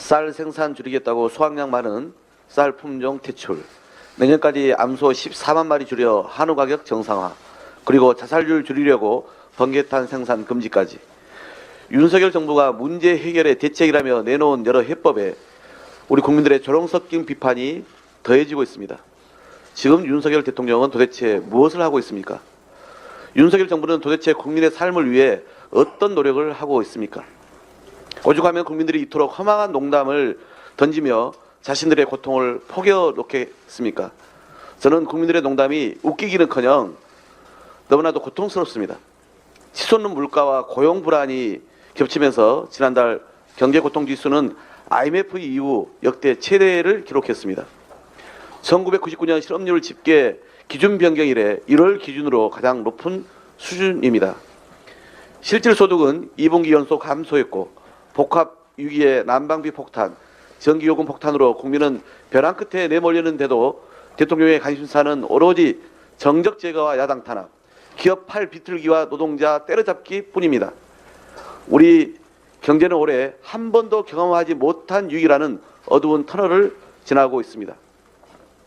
쌀 생산 줄이겠다고 수확량 많은 쌀 품종 퇴출, 내년까지 암소 14만 마리 줄여 한우 가격 정상화, 그리고 자살률 줄이려고 번개탄 생산 금지까지 윤석열 정부가 문제 해결의 대책이라며 내놓은 여러 해법에 우리 국민들의 조롱 섞인 비판이 더해지고 있습니다. 지금 윤석열 대통령은 도대체 무엇을 하고 있습니까? 윤석열 정부는 도대체 국민의 삶을 위해 어떤 노력을 하고 있습니까? 오죽하면 국민들이 이토록 허망한 농담을 던지며 자신들의 고통을 포겨놓겠습니까? 저는 국민들의 농담이 웃기기는커녕 너무나도 고통스럽습니다. 치솟는 물가와 고용 불안이 겹치면서 지난달 경제고통지수는 IMF 이후 역대 최대를 기록했습니다. 1999년 실업률 집계 기준 변경 이래 1월 기준으로 가장 높은 수준입니다. 실질소득은 2분기 연속 감소했고 복합 위기의 난방비 폭탄, 전기요금 폭탄으로 국민은 벼랑 끝에 내몰렸는데도 대통령의 관심사는 오로지 정적 제거와 야당 탄압, 기업 팔 비틀기와 노동자 때려잡기 뿐입니다. 우리 경제는 올해 한 번도 경험하지 못한 위기라는 어두운 터널을 지나고 있습니다.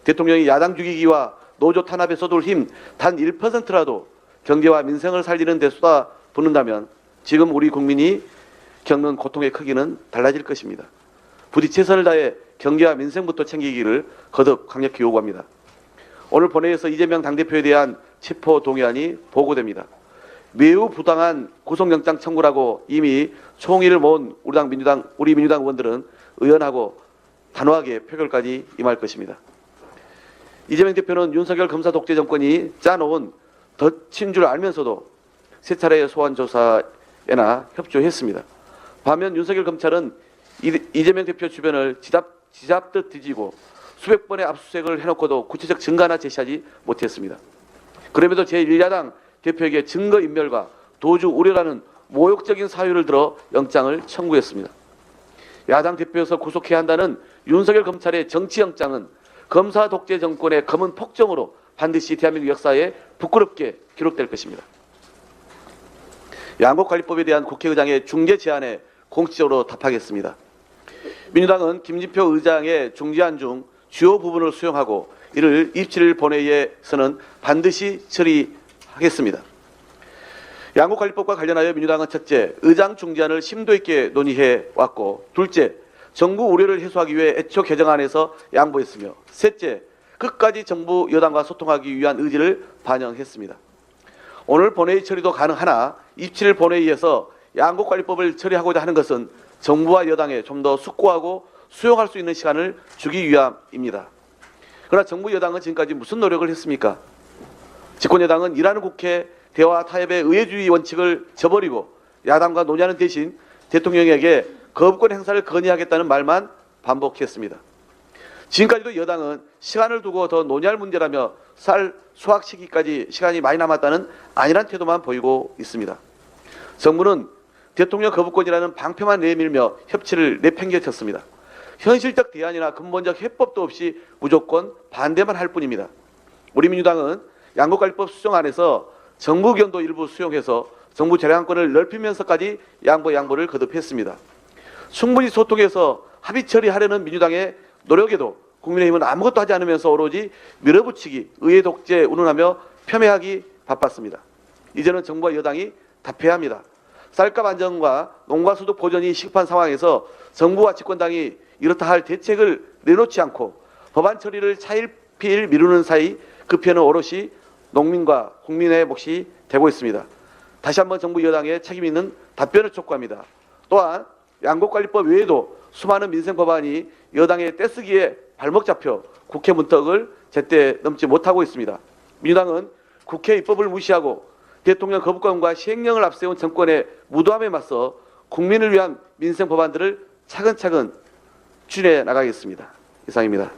대통령이 야당 죽이기와 노조 탄압에 쏟을 힘 단 1%라도 경제와 민생을 살리는 데 쏟아붓는다면 지금 우리 국민이 겪는 고통의 크기는 달라질 것입니다. 부디 최선을 다해 경제와 민생부터 챙기기를 거듭 강력히 요구합니다. 오늘 본회의에서 이재명 당대표에 대한 체포동의안이 보고됩니다. 매우 부당한 구속영장 청구라고 이미 총의를 모은 우리 민주당 의원들은 의연하고 단호하게 표결까지 임할 것입니다. 이재명 대표는 윤석열 검사 독재 정권이 짜놓은 덫인 줄 알면서도 세 차례의 소환 조사에나 협조했습니다. 반면 윤석열 검찰은 이재명 대표 주변을 지잡듯 뒤지고 수백 번의 압수수색을 해놓고도 구체적 증거나 제시하지 못했습니다. 그럼에도 제1야당 대표에게 증거인멸과 도주 우려라는 모욕적인 사유를 들어 영장을 청구했습니다. 야당 대표에서 구속해야 한다는 윤석열 검찰의 정치영장은 검사 독재 정권의 검은 폭정으로 반드시 대한민국 역사에 부끄럽게 기록될 것입니다. 양곡관리법에 대한 국회의장의 중재 제안에 공식적으로 답하겠습니다. 민주당은 김진표 의장의 중재안 중 주요 부분을 수용하고 이를 27일 본회의에서는 반드시 처리하겠습니다. 양곡관리법과 관련하여 민주당은 첫째, 의장 중재안을 심도 있게 논의해 왔고, 둘째, 정부 우려를 해소하기 위해 애초 개정안에서 양보했으며, 셋째, 끝까지 정부 여당과 소통하기 위한 의지를 반영했습니다. 오늘 본회의 처리도 가능하나 27일 본회의에서 양곡관리법을 처리하고자 하는 것은 정부와 여당에 좀 더 숙고하고 수용할 수 있는 시간을 주기 위함입니다. 그러나 정부 여당은 지금까지 무슨 노력을 했습니까? 집권 여당은 일하는 국회 대화 타협의 의회주의 원칙을 저버리고 야당과 논의하는 대신 대통령에게 거부권 행사를 건의하겠다는 말만 반복했습니다. 지금까지도 여당은 시간을 두고 더 논의할 문제라며 쌀 수확 시기까지 시간이 많이 남았다는 안일한 태도만 보이고 있습니다. 정부는 대통령 거부권이라는 방패만 내밀며 협치를 내팽개쳤습니다. 현실적 대안이나 근본적 해법도 없이 무조건 반대만 할 뿐입니다. 우리 민주당은 양곡관리법 수정안에서 정부 의견도 일부 수용해서 정부 재량권을 넓히면서까지 양보를 거듭했습니다. 충분히 소통해서 합의 처리하려는 민주당의 노력에도 국민의힘은 아무것도 하지 않으면서 오로지 밀어붙이기, 의회 독재 운운하며 폄훼하기 바빴습니다. 이제는 정부와 여당이 답해야 합니다. 쌀값 안정과 농가소득 보전이 시급한 상황에서 정부와 집권당이 이렇다 할 대책을 내놓지 않고 법안 처리를 차일피일 미루는 사이 그 피해는 오롯이 농민과 국민의 몫이 되고 있습니다. 다시 한번 정부 여당의 책임 있는 답변을 촉구합니다. 또한 양곡관리법 외에도 수많은 민생 법안이 여당의 떼쓰기에 발목 잡혀 국회 문턱을 제때 넘지 못하고 있습니다. 민주당은 국회 입법을 무시하고 대통령 거부권과 시행령을 앞세운 정권의 무도함에 맞서 국민을 위한 민생 법안들을 차근차근 추진해 나가겠습니다. 이상입니다.